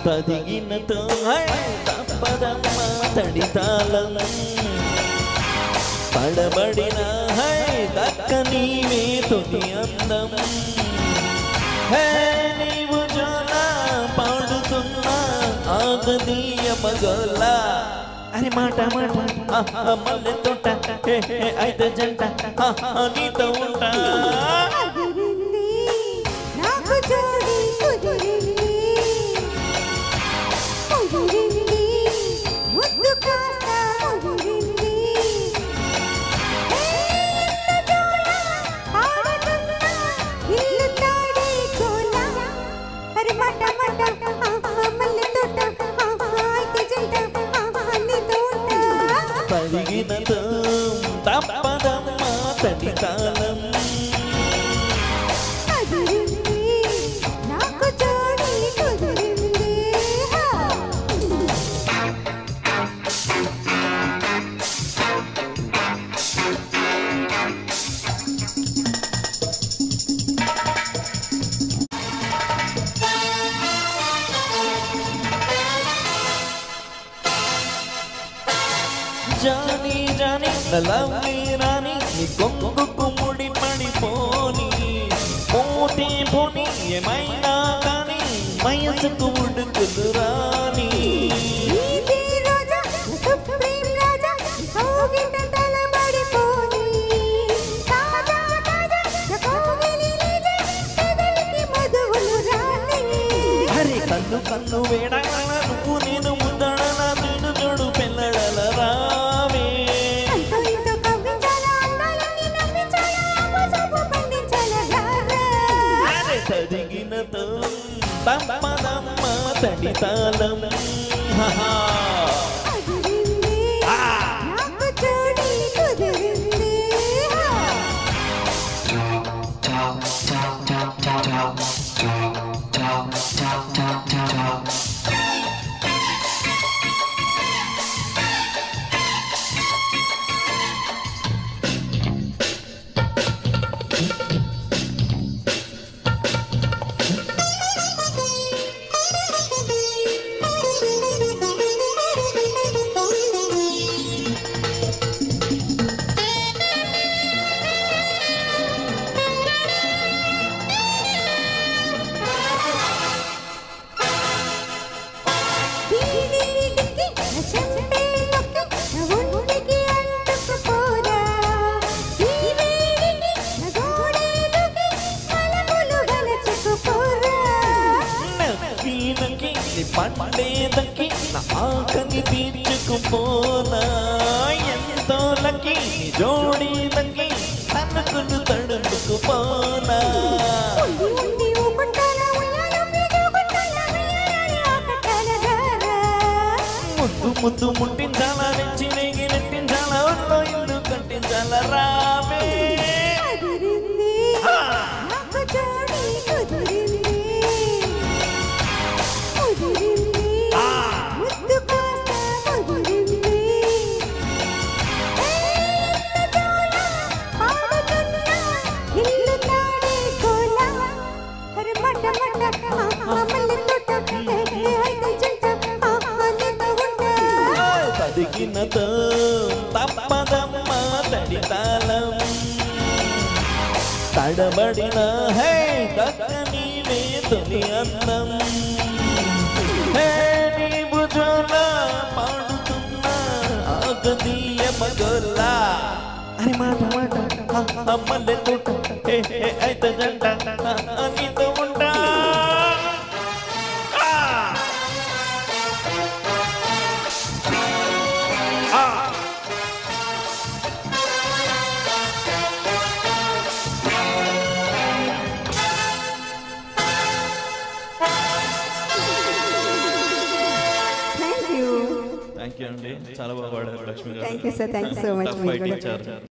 తదిగినతో తప్పదమ్మ తడితాళం పడబడిన దక్క నీవే తొలి అందం నీవు జోలా పాడుతున్నా ఆగదీయ మగోలా అరే మాట మల్లె తోట అయితే జంట నీతో ఉంటా పడిగినతో తప్పదమ్మ తడితాళం జానీ జానీ నలవి రాని నీ కొంగుకు ముడి పడిపోని పోటీ పోని ఏమైనా కానీ వయసుకు ఉడుకులు రాని హరి కన్ను కన్ను వేడాల నువ్వు నేను ముద్దడల నిన్ను జోడు పెళ్ళడల రా తదిగినతో తప్పదమ్మ తడితాళం పండేదకి నా ఆకలి తీర్చుకుపోనా ఎంతో లకి జోడీలకి తనకులు తడుముకుపోనా ముద్దు ముద్దు ముట్టించాలా నెచ్చి నెగి నెట్టించాలా ఒళ్ళో ఇల్లు కట్టించాలా రావే తదిగినతో తప్పదమ్మ తడితాళం తడబడిన దక్క నీవే తొలి అందం నీవు జోలా పాడుతున్నా ఆగదీయ మగోలా అరే మాట మల్లె తోట అయితే జంట నీతో ఉంటా థ్యాంక్ యూ అండి చాలా బాగా పాడారు లక్ష్మి గారు. Thank you sir, thank you so much.